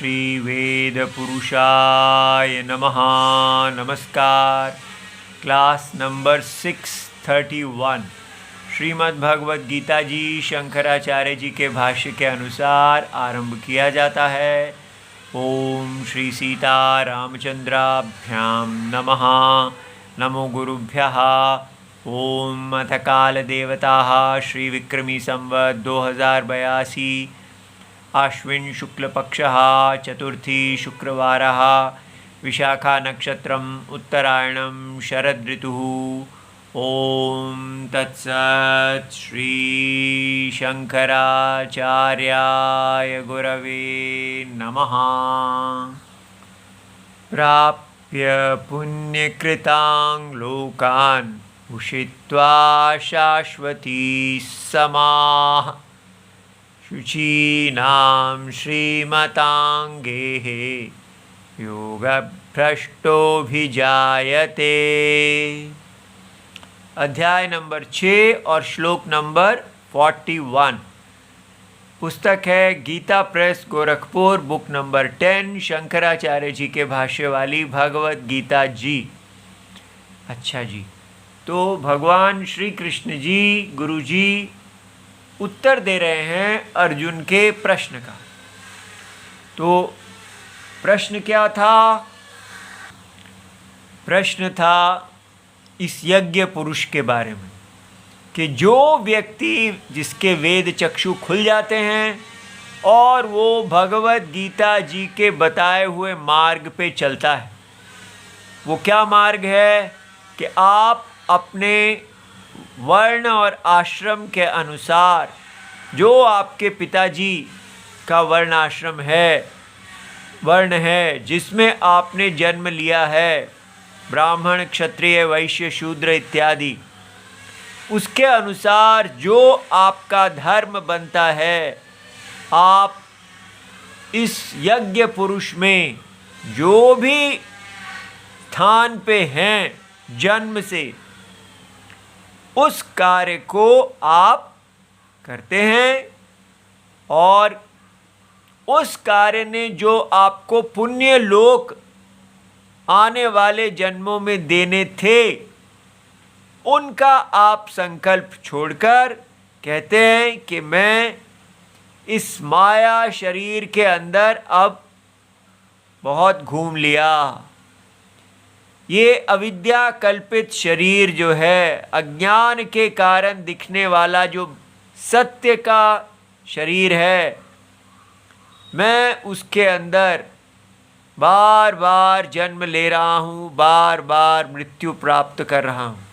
श्री वेद पुरुषाय नमः। नमस्कार। क्लास नंबर 631 श्रीमद् भगवद गीता जी शंकराचार्य जी के भाष्य के अनुसार आरंभ किया जाता है। ओम श्री सीता रामचंद्राभ्याम नमः। नमो गुरुभ्यः। ओम अथ काल देवताः श्री विक्रमी संवत् 2082 आश्विन शुक्ल पक्षः चतुर्थी शुक्रवारः विशाखा नक्षत्रम उत्तरायणम शरद ऋतुः। ओम तत्सत्। श्री शंकराचार्याय गुरवे नमः। प्राप्य पुण्यकृतां लोकान् उषित्वा शाश्वती समाः शुचीनां श्रीमतांगेः योगभ्रष्टोऽभिजायते। अध्याय नंबर 6 और श्लोक नंबर 41। पुस्तक है Gita press Gorakhpur, book number 10, Shankaracharya ji के भाष्य वाली भगवद गीता जी। अच्छा जी, तो भगवान श्री कृष्ण जी गुरु जी उत्तर दे रहे हैं अर्जुन के प्रश्न का। तो प्रश्न क्या था? प्रश्न था इस यज्ञ पुरुष के बारे में कि जो व्यक्ति जिसके वेद चक्षु खुल जाते हैं और वो भगवद गीता जी के बताए हुए मार्ग पे चलता है। वो क्या मार्ग है कि आप अपने वर्ण और आश्रम के अनुसार, जो आपके पिताजी का वर्ण आश्रम है, वर्ण है जिसमें आपने जन्म लिया है, ब्राह्मण क्षत्रिय वैश्य शूद्र इत्यादि, उसके अनुसार जो आपका धर्म बनता है, आप इस यज्ञ पुरुष में जो भी स्थान पे हैं जन्म से, उस कार्य को आप करते हैं और उस कार्य ने जो आपको पुण्य लोक आने वाले जन्मों में देने थे, उनका आप संकल्प छोड़कर कहते हैं कि मैं इस माया शरीर के अंदर अब बहुत घूम लिया। ये अविद्या कल्पित शरीर जो है, अज्ञान के कारण दिखने वाला जो सत्य का शरीर है, मैं उसके अंदर बार बार जन्म ले रहा हूँ, बार बार मृत्यु प्राप्त कर रहा हूँ।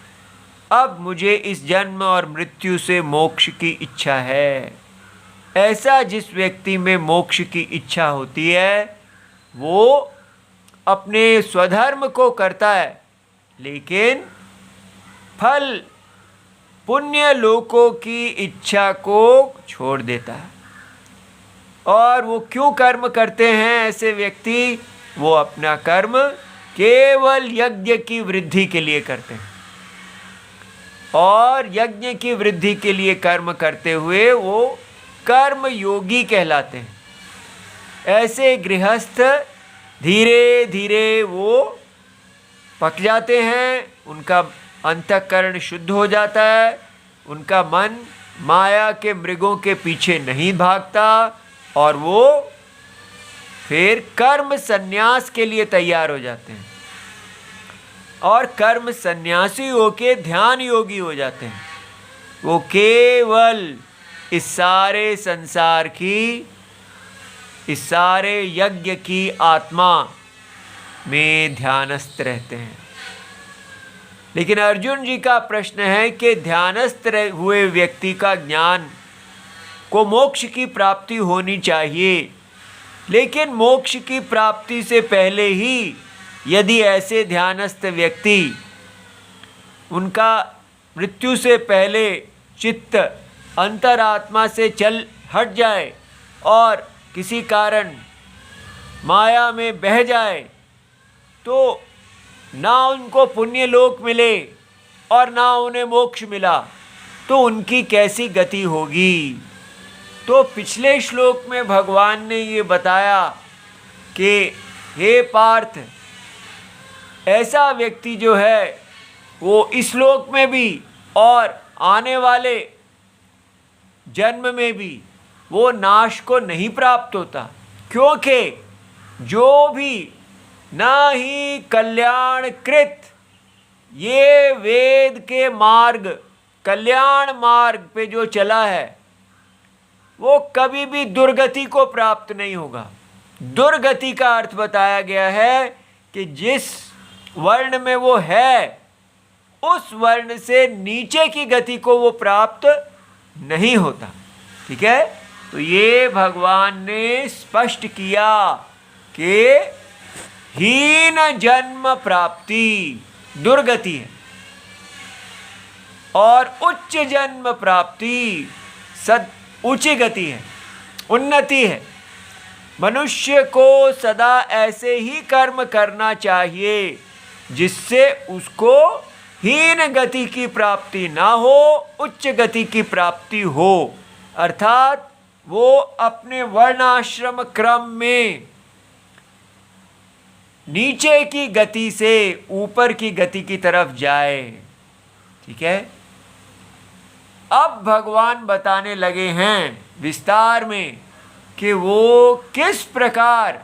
अब मुझे इस जन्म और मृत्यु से मोक्ष की इच्छा है। ऐसा जिस व्यक्ति में मोक्ष की इच्छा होती है वो अपने स्वधर्म को करता है, लेकिन फल पुण्य लोकों की इच्छा को छोड़ देता है। और वो क्यों कर्म करते हैं ऐसे व्यक्ति? वो अपना कर्म केवल यज्ञ की वृद्धि के लिए करते हैं और यज्ञ की वृद्धि के लिए कर्म करते हुए वो कर्म योगी कहलाते हैं। ऐसे गृहस्थ धीरे धीरे वो पक जाते हैं, उनका अंतःकरण शुद्ध हो जाता है, उनका मन माया के मृगों के पीछे नहीं भागता और वो फिर कर्म संन्यास के लिए तैयार हो जाते हैं और कर्म संन्यासी होके ध्यान योगी हो जाते हैं। वो केवल इस सारे संसार की, इस सारे यज्ञ की आत्मा में ध्यानस्थ रहते हैं। लेकिन अर्जुन जी का प्रश्न है कि ध्यानस्थ हुए व्यक्ति का ज्ञान को मोक्ष की प्राप्ति होनी चाहिए, लेकिन मोक्ष की प्राप्ति से पहले ही यदि ऐसे ध्यानस्थ व्यक्ति, उनका मृत्यु से पहले चित्त अंतरात्मा से चल हट जाए और किसी कारण माया में बह जाए, तो ना उनको पुण्य लोक मिले और ना उन्हें मोक्ष मिला, तो उनकी कैसी गति होगी? तो पिछले श्लोक में भगवान ने ये बताया कि हे पार्थ, ऐसा व्यक्ति जो है वो इस लोक में भी और आने वाले जन्म में भी वो नाश को नहीं प्राप्त होता, क्योंकि जो भी न ही कल्याण कृत, ये वेद के मार्ग, कल्याण मार्ग पे जो चला है वो कभी भी दुर्गति को प्राप्त नहीं होगा। दुर्गति का अर्थ बताया गया है कि जिस वर्ण में वो है उस वर्ण से नीचे की गति को वो प्राप्त नहीं होता। ठीक है, तो ये भगवान ने स्पष्ट किया कि हीन जन्म प्राप्ति दुर्गति है और उच्च जन्म प्राप्ति ऊंची गति है, उन्नति है। मनुष्य को सदा ऐसे ही कर्म करना चाहिए जिससे उसको हीन गति की प्राप्ति ना हो, उच्च गति की प्राप्ति हो। अर्थात वो अपने वर्णाश्रम क्रम में नीचे की गति से ऊपर की गति की तरफ जाए। ठीक है, अब भगवान बताने लगे हैं विस्तार में कि वो किस प्रकार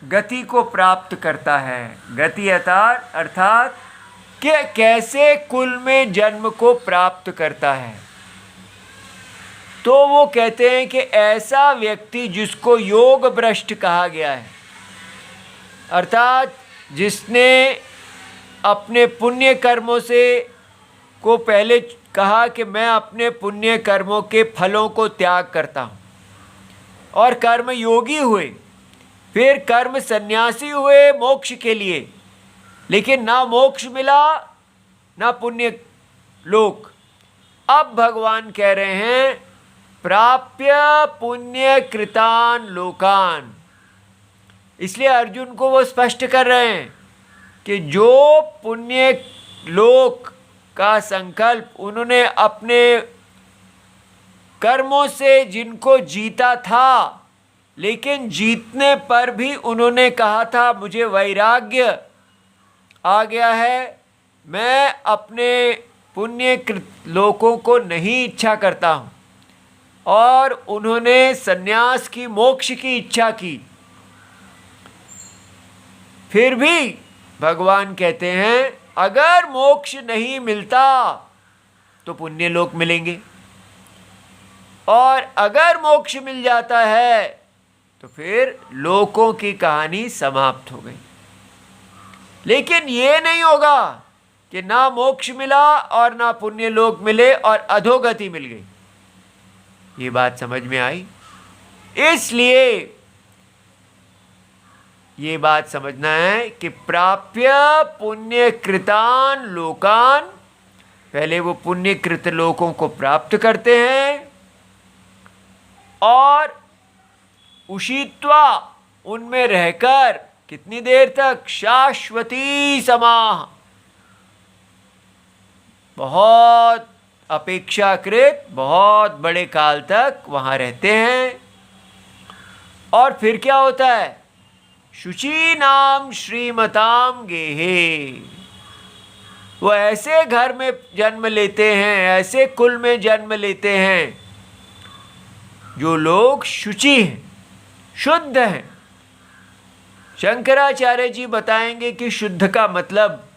गति को प्राप्त करता है। गति अर्थात कि कैसे कुल में जन्म को प्राप्त करता है। तो वो कहते हैं कि ऐसा व्यक्ति जिसको योग भ्रष्ट कहा गया है, अर्थात जिसने अपने पुण्य कर्मों से को पहले कहा कि मैं अपने पुण्य कर्मों के फलों को त्याग करता हूँ और कर्म योगी हुए, फिर कर्म सन्यासी हुए मोक्ष के लिए, लेकिन ना मोक्ष मिला ना पुण्य लोक। अब भगवान कह रहे हैं प्राप्य पुण्य कृतान लोकान। इसलिए अर्जुन को वो स्पष्ट कर रहे हैं कि जो पुण्य लोक का संकल्प उन्होंने अपने कर्मों से जिनको जीता था, लेकिन जीतने पर भी उन्होंने कहा था मुझे वैराग्य आ गया है, मैं अपने पुण्यकृत लोकों को नहीं इच्छा करता हूँ, और उन्होंने सन्यास की, मोक्ष की इच्छा की। फिर भी भगवान कहते हैं अगर मोक्ष नहीं मिलता तो पुण्य लोक मिलेंगे, और अगर मोक्ष मिल जाता है तो फिर लोकों की कहानी समाप्त हो गई। लेकिन ये नहीं होगा कि ना मोक्ष मिला और ना पुण्य लोक मिले और अधोगति मिल गई। ये बात समझ में आई? इसलिए ये बात समझना है कि प्राप्य पुण्य कृतान लोकान, पहले वो पुण्य कृत लोकों को प्राप्त करते हैं और उषित्वा उनमें रहकर कितनी देर तक, शाश्वती समाह, बहुत अपेक्षाकृत बहुत बड़े काल तक वहां रहते हैं। और फिर क्या होता है, शुचि नाम श्रीमताम गेहे, वो ऐसे घर में जन्म लेते हैं, ऐसे कुल में जन्म लेते हैं जो लोग शुचि हैं, शुद्ध हैं। शंकराचार्य जी बताएंगे कि शुद्ध का मतलब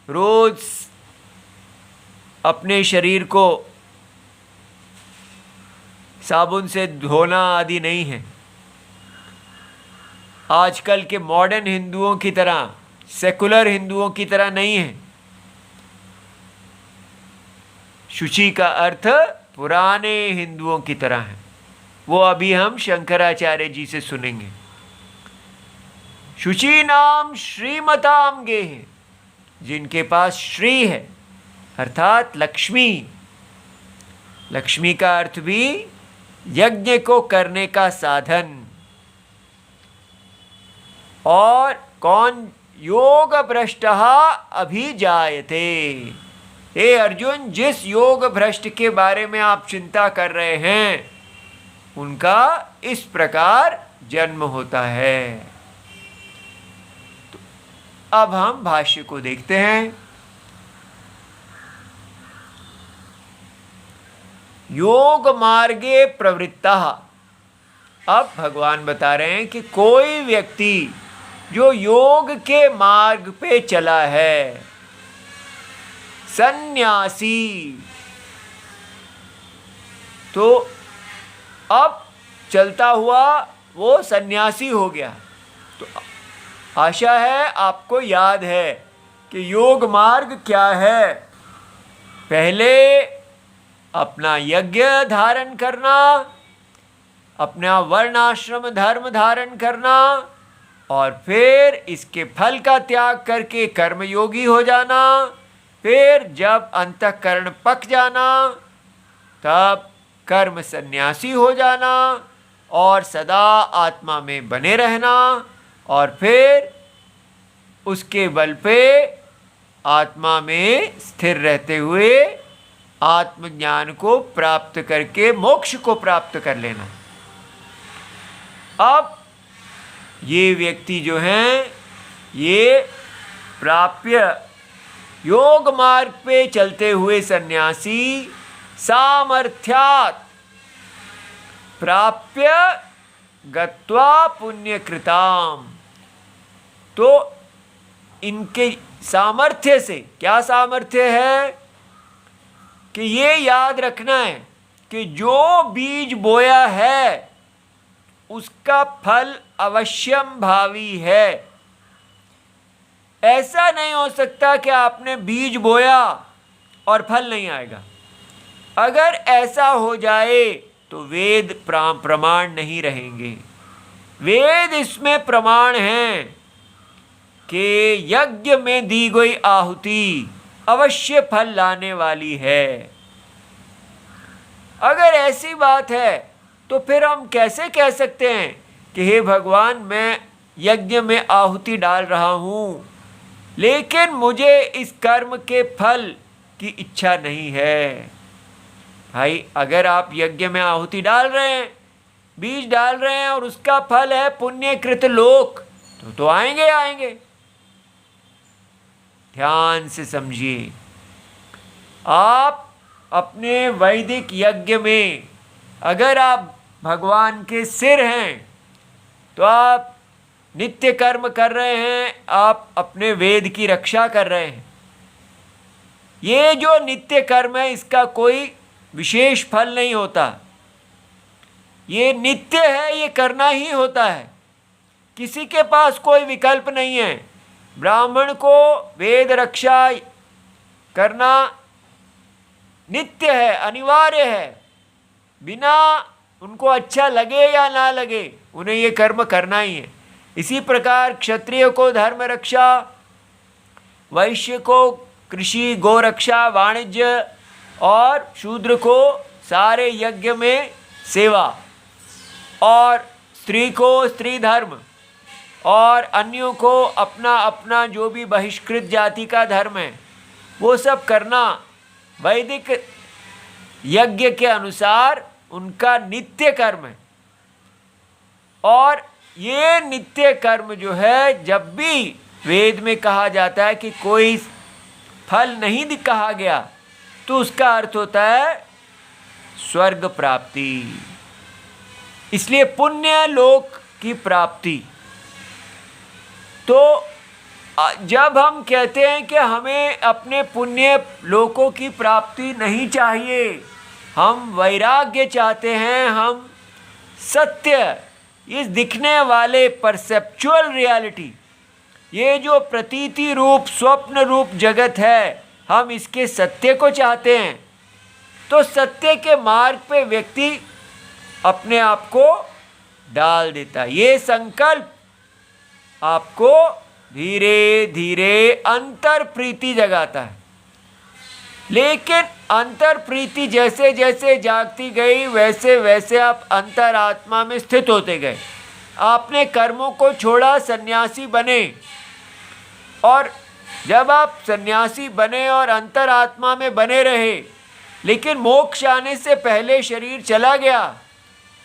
रोज अपने शरीर को साबुन से धोना आदि नहीं है। आजकल के मॉडर्न हिंदुओं की तरह, सेकुलर हिंदुओं की तरह नहीं है। शुचि का अर्थ पुराने हिंदुओं की तरह है। वो अभी हम शंकराचार्य जी से सुनेंगे। शुचि नाम श्रीमताम गेह, जिनके पास श्री है अर्थात लक्ष्मी। लक्ष्मी का अर्थ भी यज्ञ को करने का साधन। और कौन, योग भ्रष्टः अभिजायते। हे अर्जुन, जिस योग भ्रष्ट के बारे में आप चिंता कर रहे हैं उनका इस प्रकार जन्म होता है। तो अब हम भाष्य को देखते हैं। योग मार्गे प्रवृत्तः। अब भगवान बता रहे हैं कि कोई व्यक्ति जो योग के मार्ग पे चला है, सन्यासी, तो अब चलता हुआ वो सन्यासी हो गया। तो आशा है आपको याद है कि योग मार्ग क्या है। पहले अपना यज्ञ धारण करना, अपना वर्णाश्रम धर्म धारण करना, और फिर इसके फल का त्याग करके कर्मयोगी हो जाना। फिर जब अंतःकरण पक जाना तब कर्म सन्यासी हो जाना और सदा आत्मा में बने रहना, और फिर उसके बल पे आत्मा में स्थिर रहते हुए आत्मज्ञान को प्राप्त करके मोक्ष को प्राप्त कर लेना। अब ये व्यक्ति जो हैं, ये प्राप्य योग मार्ग पे चलते हुए सन्यासी सामर्थ्यात् प्राप्य गत्वा पुण्यकृताम। तो इनके सामर्थ्य से, क्या सामर्थ्य है कि ये याद रखना है कि जो बीज बोया है उसका फल अवश्यम भावी है। ऐसा नहीं हो सकता कि आपने बीज बोया और फल नहीं आएगा। अगर ऐसा हो जाए तो वेद प्रमाण नहीं रहेंगे। वेद इसमें प्रमाण हैं कि यज्ञ में दी गई आहुति अवश्य फल लाने वाली है। अगर ऐसी बात है तो फिर हम कैसे कह सकते हैं कि हे भगवान, मैं यज्ञ में आहुति डाल रहा हूँ लेकिन मुझे इस कर्म के फल की इच्छा नहीं है। भाई, अगर आप यज्ञ में आहुति डाल रहे हैं, बीज डाल रहे हैं और उसका फल है पुण्यकृत लोक, तो आएंगे। ध्यान से समझिए। आप अपने वैदिक यज्ञ में अगर आप भगवान के सिर हैं तो आप नित्य कर्म कर रहे हैं, आप अपने वेद की रक्षा कर रहे हैं। ये जो नित्य कर्म है इसका कोई विशेष फल नहीं होता। ये नित्य है, ये करना ही होता है। किसी के पास कोई विकल्प नहीं है। ब्राह्मण को वेद रक्षा करना नित्य है, अनिवार्य है। बिना उनको अच्छा लगे या ना लगे, उन्हें ये कर्म करना ही है। इसी प्रकार क्षत्रिय को धर्म रक्षा, वैश्य को कृषि गो रक्षा वाणिज्य, और शूद्र को सारे यज्ञ में सेवा, और स्त्री को स्त्री धर्म, और अन्यों को अपना अपना जो भी बहिष्कृत जाति का धर्म है वो सब करना वैदिक यज्ञ के अनुसार उनका नित्य कर्म है। और ये नित्य कर्म जो है, जब भी वेद में कहा जाता है कि कोई फल नहीं कहा गया, तो उसका अर्थ होता है स्वर्ग प्राप्ति, इसलिए पुण्य लोक की प्राप्ति। तो जब हम कहते हैं कि हमें अपने पुण्य लोकों की प्राप्ति नहीं चाहिए, हम वैराग्य चाहते हैं, हम सत्य, इस दिखने वाले परसेप्चुअल रियलिटी, ये जो प्रतीति रूप स्वप्न रूप जगत है, हम इसके सत्य को चाहते हैं, तो सत्य के मार्ग पे व्यक्ति अपने आप को डाल देता है। ये संकल्प आपको धीरे धीरे अंतर प्रीति जगाता है। लेकिन अंतर प्रीति जैसे जैसे जागती गई, वैसे वैसे आप अंतरात्मा में स्थित होते गए। आपने कर्मों को छोड़ा, सन्यासी बने, और जब आप सन्यासी बने और अंतरात्मा में बने रहे, लेकिन मोक्ष आने से पहले शरीर चला गया,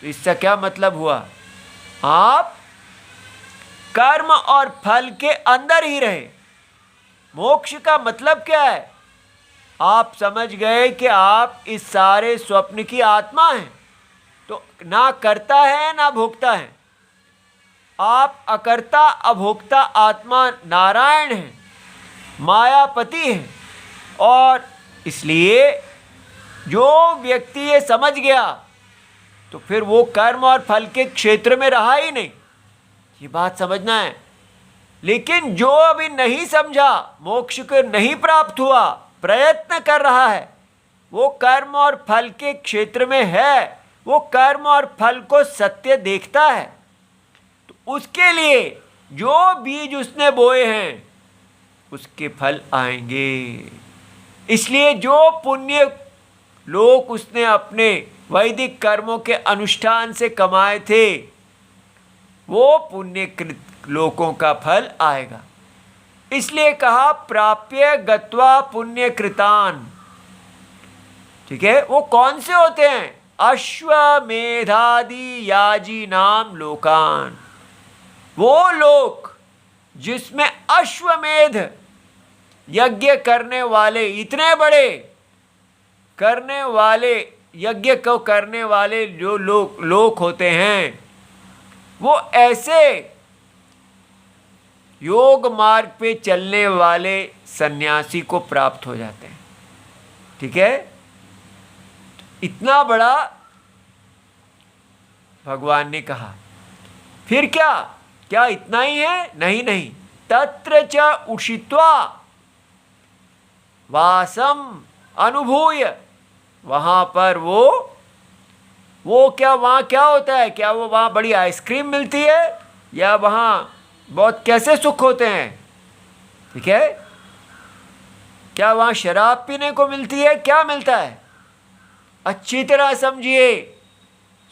तो इसका क्या मतलब हुआ? आप कर्म और फल के अंदर ही रहे। मोक्ष का मतलब क्या है? आप समझ गए कि आप इस सारे स्वप्न की आत्मा हैं, तो ना करता है ना भोगता है। आप अकर्ता अभोक्ता आत्मा नारायण हैं, मायापति हैं। और इसलिए जो व्यक्ति ये समझ गया तो फिर वो कर्म और फल के क्षेत्र में रहा ही नहीं। ये बात समझना है। लेकिन जो अभी नहीं समझा, मोक्ष को नहीं प्राप्त हुआ, प्रयत्न कर रहा है, वो कर्म और फल के क्षेत्र में है, वो कर्म और फल को सत्य देखता है, तो उसके लिए जो बीज उसने बोए हैं उसके फल आएंगे। इसलिए जो पुण्य लोक उसने अपने वैदिक कर्मों के अनुष्ठान से कमाए थे, वो पुण्यकृत लोकों का फल आएगा। इसलिए कहा प्राप्य गत्वा पुण्यकृतान। ठीक है, वो कौन से होते हैं? अश्वमेधादि याजी नाम लोकान। वो लोक जिसमें अश्वमेध यज्ञ करने वाले, इतने बड़े करने वाले, यज्ञ को करने वाले जो लोक होते हैं, वो ऐसे योग मार्ग पे चलने वाले सन्यासी को प्राप्त हो जाते हैं। ठीक है, इतना बड़ा भगवान ने कहा। फिर क्या क्या इतना ही है? नहीं नहीं, तत्र च उषित्वा वासम अनुभूय। वहां पर वो क्या, वहां क्या होता है? क्या वो वहां बड़ी आइसक्रीम मिलती है, या वहां बहुत कैसे सुख होते हैं? ठीक है, क्या वहां शराब पीने को मिलती है? क्या मिलता है? अच्छी तरह समझिए,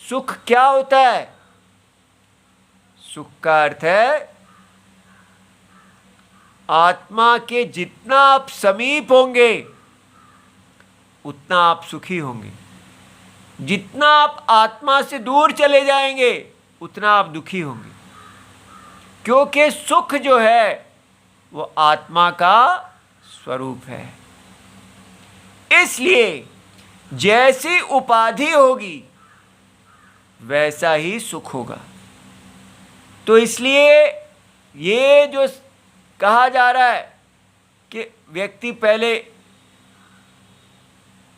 सुख क्या होता है? सुख का अर्थ है आत्मा के जितना आप समीप होंगे उतना आप सुखी होंगे, जितना आप आत्मा से दूर चले जाएंगे उतना आप दुखी होंगे। क्योंकि सुख जो है वो आत्मा का स्वरूप है। इसलिए जैसी उपाधि होगी वैसा ही सुख होगा। तो इसलिए ये जो कहा जा रहा है कि व्यक्ति पहले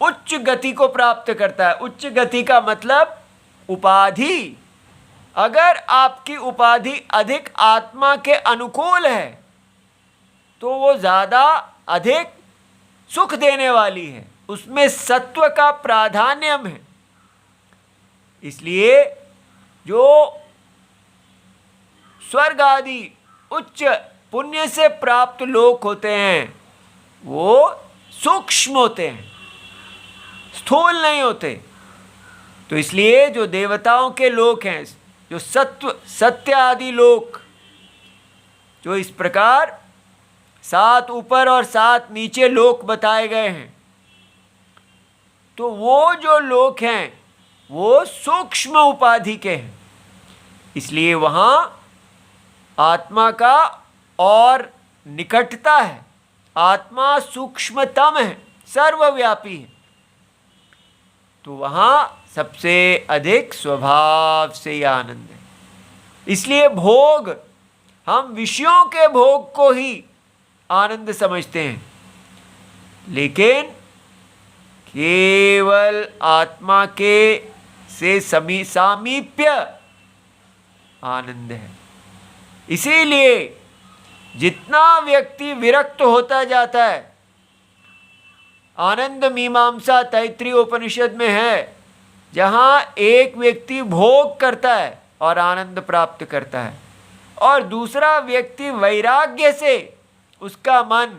उच्च गति को प्राप्त करता है। उच्च गति का मतलब उपाधि। अगर आपकी उपाधि अधिक आत्मा के अनुकूल है तो वो ज़्यादा अधिक सुख देने वाली है, उसमें सत्व का प्राधान्यम है। इसलिए जो स्वर्ग आदि उच्च पुण्य से प्राप्त लोक होते हैं वो सूक्ष्म होते हैं, स्थूल नहीं होते। तो इसलिए जो देवताओं के लोक हैं, जो सत्य आदि लोक, जो इस प्रकार 7 ऊपर और 7 नीचे लोक बताए गए हैं, तो वो जो लोक हैं वो सूक्ष्म उपाधि के हैं। इसलिए वहाँ आत्मा का और निकटता है। आत्मा सूक्ष्मतम है, सर्वव्यापी है, तो वहाँ सबसे अधिक स्वभाव से ही आनंद है। इसलिए भोग, हम विषयों के भोग को ही आनंद समझते हैं, लेकिन केवल आत्मा के से सामीप्य आनंद है। इसीलिए जितना व्यक्ति विरक्त होता जाता है, आनंद मीमांसा तैत्रीय उपनिषद में है, जहाँ एक व्यक्ति भोग करता है और आनंद प्राप्त करता है, और दूसरा व्यक्ति वैराग्य से उसका मन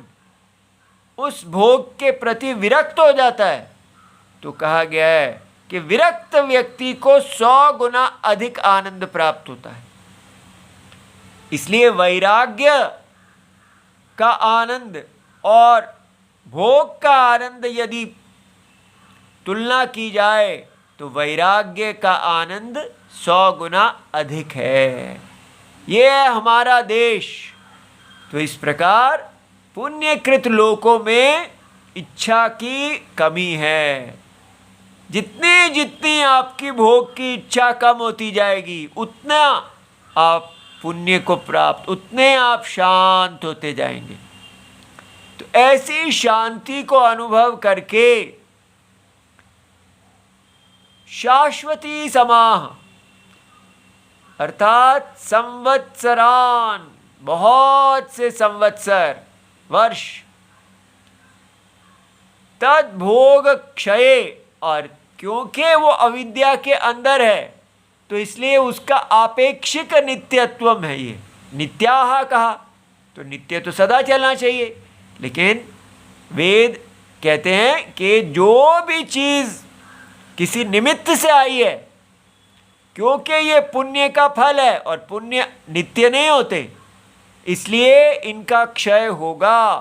उस भोग के प्रति विरक्त हो जाता है, तो कहा गया है कि विरक्त व्यक्ति को 100 गुना अधिक आनंद प्राप्त होता है। इसलिए वैराग्य का आनंद और भोग का आनंद यदि तुलना की जाए तो वैराग्य का आनंद 100 गुना अधिक है। ये है हमारा देश। तो इस प्रकार पुण्यकृत लोकों में इच्छा की कमी है। जितनी जितनी आपकी भोग की इच्छा कम होती जाएगी, उतना आप पुण्य को प्राप्त, उतने आप शांत होते जाएंगे। तो ऐसी शांति को अनुभव करके शाश्वती समाह अर्थात संवत्सरान, बहुत से संवत्सर वर्ष, तद भोग क्षय, और क्योंकि वो अविद्या के अंदर है तो इसलिए उसका आपेक्षिक नित्यत्वम है। ये नित्याह कहा तो नित्य तो सदा चलना चाहिए, लेकिन वेद कहते हैं कि जो भी चीज किसी निमित्त से आई है, क्योंकि ये पुण्य का फल है और पुण्य नित्य नहीं होते, इसलिए इनका क्षय होगा।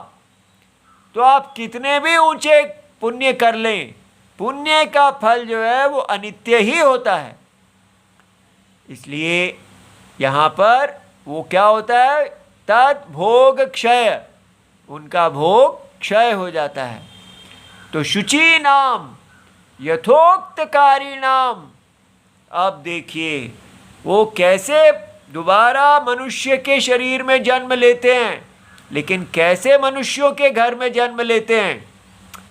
तो आप कितने भी ऊंचे पुण्य कर लें, पुण्य का फल जो है वो अनित्य ही होता है। इसलिए यहाँ पर वो क्या होता है, तद भोग क्षय, उनका भोग क्षय हो जाता है। तो शुचि नाम यथोक्तकारी नाम, अब देखिए वो कैसे दोबारा मनुष्य के शरीर में जन्म लेते हैं, लेकिन कैसे मनुष्यों के घर में जन्म लेते हैं।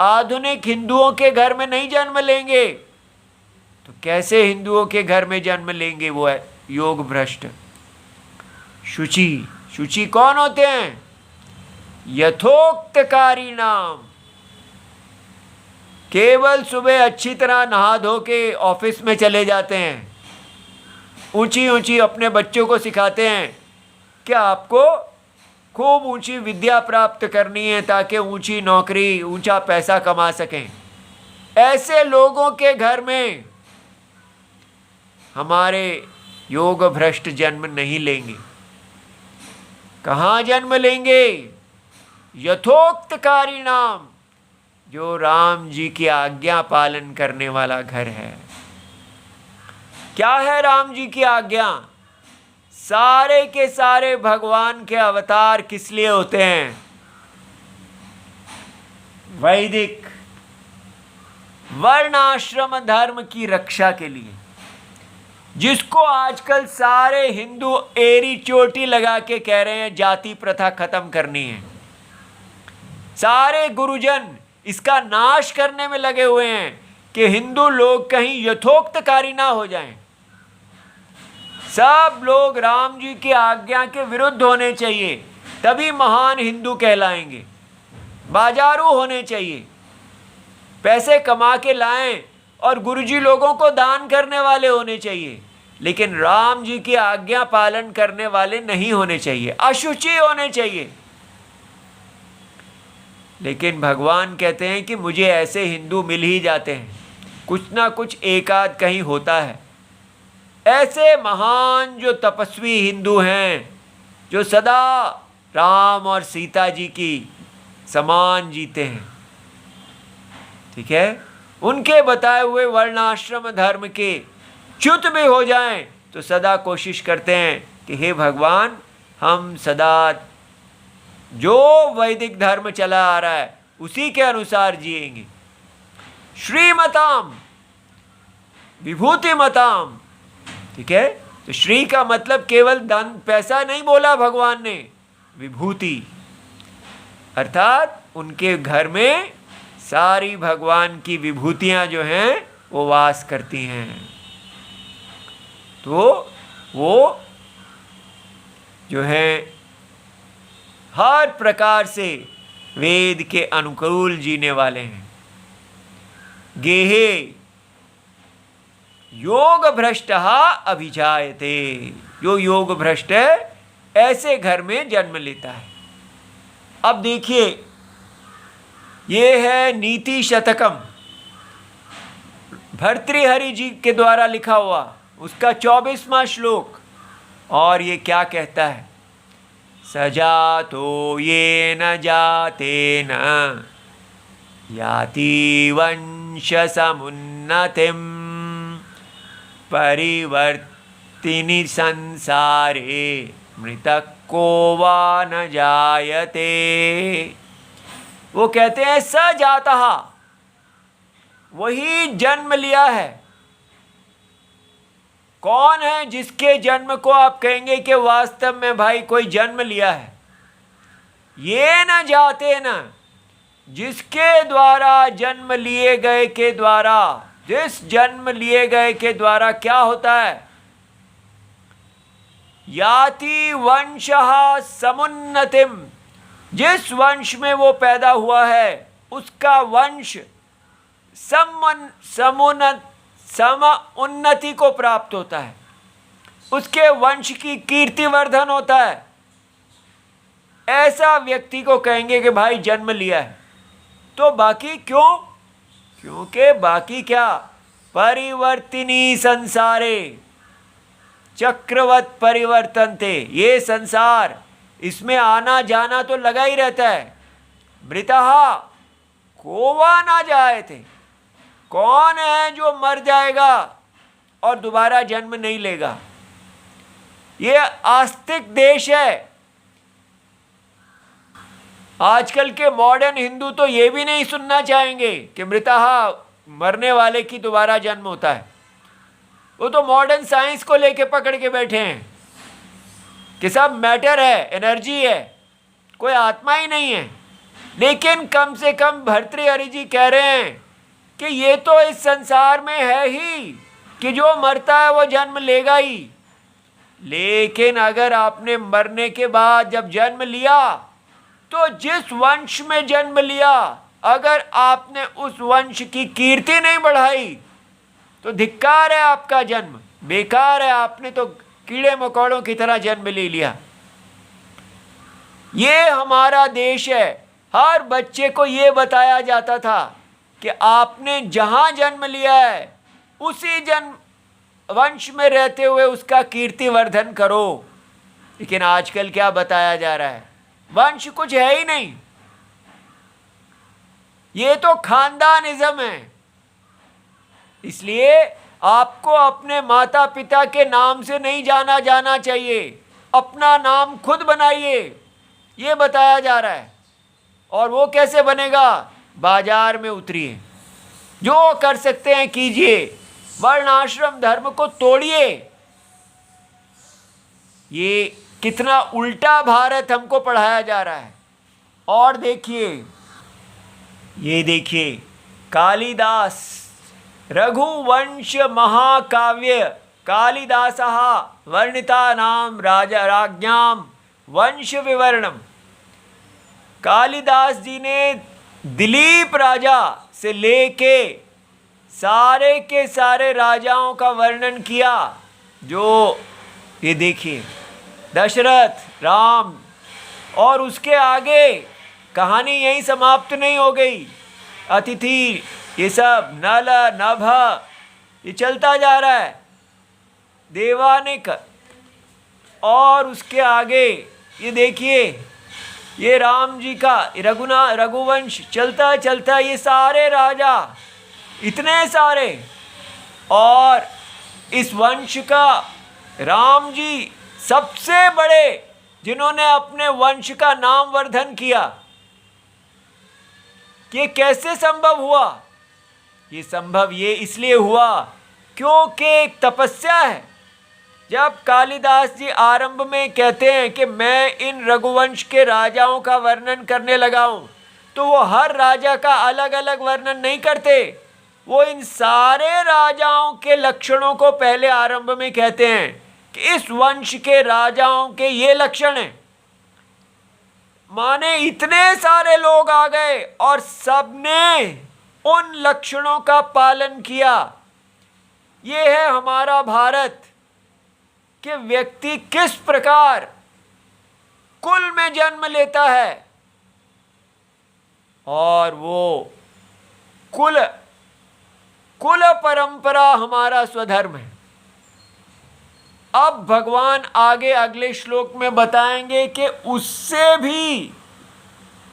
आधुनिक हिंदुओं के घर में नहीं जन्म लेंगे, तो कैसे हिंदुओं के घर में जन्म लेंगे। वो है योग भ्रष्ट। शुचि, शुचि कौन होते हैं, यथोक्तकारी नाम, केवल सुबह अच्छी तरह नहा धो के ऑफिस में चले जाते हैं, ऊंची ऊंची अपने बच्चों को सिखाते हैं कि आपको खूब ऊंची विद्या प्राप्त करनी है ताकि ऊंची नौकरी, ऊंचा पैसा कमा सकें। ऐसे लोगों के घर में हमारे योग भ्रष्ट जन्म नहीं लेंगे। कहाँ जन्म लेंगे, यथोक्तकारी नाम, जो राम जी की आज्ञा पालन करने वाला घर है। क्या है राम जी की आज्ञा, सारे के सारे भगवान के अवतार किस लिए होते हैं, वैदिक वर्णाश्रम धर्म की रक्षा के लिए। जिसको आजकल सारे हिंदू एरी चोटी लगा के कह रहे हैं जाति प्रथा खत्म करनी है, सारे गुरुजन इसका नाश करने में लगे हुए हैं कि हिंदू लोग कहीं यथोक्तकारी ना हो जाएं। सब लोग राम जी की आज्ञा के विरुद्ध होने चाहिए, तभी महान हिंदू कहलाएंगे। बाजारू होने चाहिए, पैसे कमा के लाएं और गुरुजी लोगों को दान करने वाले होने चाहिए, लेकिन राम जी की आज्ञा पालन करने वाले नहीं होने चाहिए, अशुचि होने चाहिए। लेकिन भगवान कहते हैं कि मुझे ऐसे हिंदू मिल ही जाते हैं, कुछ ना कुछ एक आध कहीं होता है। ऐसे महान जो तपस्वी हिंदू हैं, जो सदा राम और सीता जी की समान जीते हैं, ठीक है, उनके बताए हुए वर्णाश्रम धर्म के च्युत भी हो जाएं तो सदा कोशिश करते हैं कि हे भगवान, हम सदा जो वैदिक धर्म चला आ रहा है उसी के अनुसार जिएंगे। श्रीमताम विभूति मताम, ठीक है। तो श्री का मतलब केवल धन पैसा नहीं बोला भगवान ने, विभूति अर्थात उनके घर में सारी भगवान की विभूतियां जो हैं वो वास करती हैं। तो वो जो है हर प्रकार से वेद के अनुकूल जीने वाले हैं। गेहे योग भ्रष्ट अभिजायते, जो योग भ्रष्ट है ऐसे घर में जन्म लेता है। अब देखिए, ये है नीति शतकम, भर्तृहरि जी के द्वारा लिखा हुआ, उसका 24वां श्लोक। और ये क्या कहता है, सजातो ये न जाते न याति वंश समुन्नतिम परिवर्तिनि संसारे मृतक को वा न जायते। वो कहते हैं सजातः, वही जन्म लिया है। कौन है जिसके जन्म को आप कहेंगे कि वास्तव में भाई कोई जन्म लिया है? ये न जाते न, जिसके द्वारा जन्म लिए गए के द्वारा, जिस जन्म लिए गए के द्वारा क्या होता है? याति वंशः समुन्नतिम, जिस वंश में वो पैदा हुआ है उसका वंश सम उन्नति को प्राप्त होता है, उसके वंश की कीर्तिवर्धन होता है। ऐसा व्यक्ति को कहेंगे कि भाई जन्म लिया है। तो बाकी क्यों? क्योंकि बाकी क्या? परिवर्तिनी संसारे चक्रवत परिवर्तनते, ये संसार, इसमें आना जाना तो लगा ही रहता है। मृतः कोवा ना जाए थे, कौन है जो मर जाएगा और दोबारा जन्म नहीं लेगा? ये आस्तिक देश है। आजकल के मॉडर्न हिंदू तो ये भी नहीं सुनना चाहेंगे कि मृतः, मरने वाले की दोबारा जन्म होता है। वो तो मॉडर्न साइंस को लेके पकड़ के बैठे हैं कि सब मैटर है, एनर्जी है, कोई आत्मा ही नहीं है। लेकिन कम से कम भर्तृहरि जी कह रहे हैं कि ये तो इस संसार में है ही कि जो मरता है वो जन्म लेगा ही। लेकिन अगर आपने मरने के बाद जब जन्म लिया, तो जिस वंश में जन्म लिया, अगर आपने उस वंश की कीर्ति नहीं बढ़ाई तो धिक्कार है आपका जन्म, बेकार है। आपने तो कीड़े मकोड़ों की तरह जन्म ले लिया। ये हमारा देश है। हर बच्चे को ये बताया जाता था कि आपने जहां जन्म लिया है उसी जन्म वंश में रहते हुए उसका कीर्तिवर्धन करो। लेकिन आजकल क्या बताया जा रहा है? वंश कुछ है ही नहीं, ये तो खानदानिज्म है। इसलिए आपको अपने माता पिता के नाम से नहीं जाना चाहिए, अपना नाम खुद बनाइए, ये बताया जा रहा है। और वो कैसे बनेगा? बाजार में उतरिए, जो कर सकते हैं कीजिए, वर्ण आश्रम धर्म को तोड़िए। ये कितना उल्टा भारत हमको पढ़ाया जा रहा है। और देखिए, ये देखिए, कालिदास रघुवंश महाकाव्य, कालिदासः वर्णितानां राजा राज्ञां वंश विवरणम। कालिदास जी ने दिलीप राजा से लेके सारे के सारे राजाओं का वर्णन किया। जो ये देखिए, दशरथ, राम, और उसके आगे कहानी यहीं समाप्त नहीं हो गई। अतिथि, ये सब, नल, नभ, ये चलता जा रहा है। देवानिक, और उसके आगे ये देखिए, ये राम जी का रघुवंश चलता चलता, ये सारे राजा, इतने सारे, और इस वंश का राम जी सबसे बड़े, जिन्होंने अपने वंश का नाम वर्धन किया। ये कैसे संभव हुआ? ये संभव ये इसलिए हुआ क्योंकि एक तपस्या है। जब कालिदास जी आरंभ में कहते हैं कि मैं इन रघुवंश के राजाओं का वर्णन करने लगा हूँ, तो वो हर राजा का अलग अलग वर्णन नहीं करते, वो इन सारे राजाओं के लक्षणों को पहले आरंभ में कहते हैं कि इस वंश के राजाओं के ये लक्षण हैं। माने इतने सारे लोग आ गए और सबने उन लक्षणों का पालन किया। ये है हमारा भारत कि व्यक्ति किस प्रकार कुल में जन्म लेता है और वो कुल परंपरा हमारा स्वधर्म है। अब भगवान आगे अगले श्लोक में बताएंगे कि उससे भी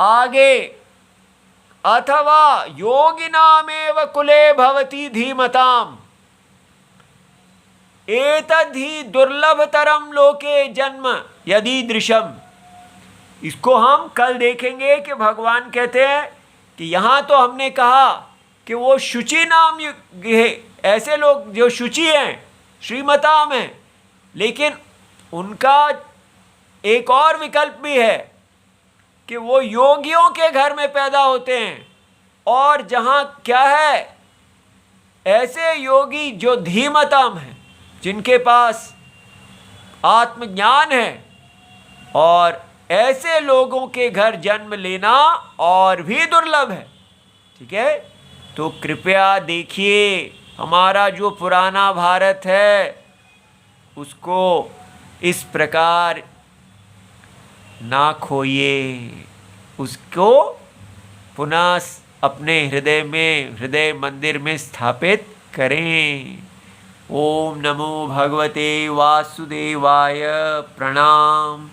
आगे, अथवा योगिनामेव कुले भवति धीमताम, एतद्धि दुर्लभतरम लोके जन्म यदि दृशम। इसको हम कल देखेंगे कि भगवान कहते हैं कि यहाँ तो हमने कहा कि वो शुचि नाम ऐसे लोग जो शुचि हैं, श्रीमताम हैं, लेकिन उनका एक और विकल्प भी है कि वो योगियों के घर में पैदा होते हैं। और जहाँ क्या है, ऐसे योगी जो धीमताम हैं, जिनके पास आत्मज्ञान है, और ऐसे लोगों के घर जन्म लेना और भी दुर्लभ है। ठीक है, तो कृपया देखिए हमारा जो पुराना भारत है उसको इस प्रकार ना खोइए, उसको पुनः अपने हृदय में, हृदय मंदिर में स्थापित करें। ओम नमो भगवते वासुदेवाय। प्रणाम।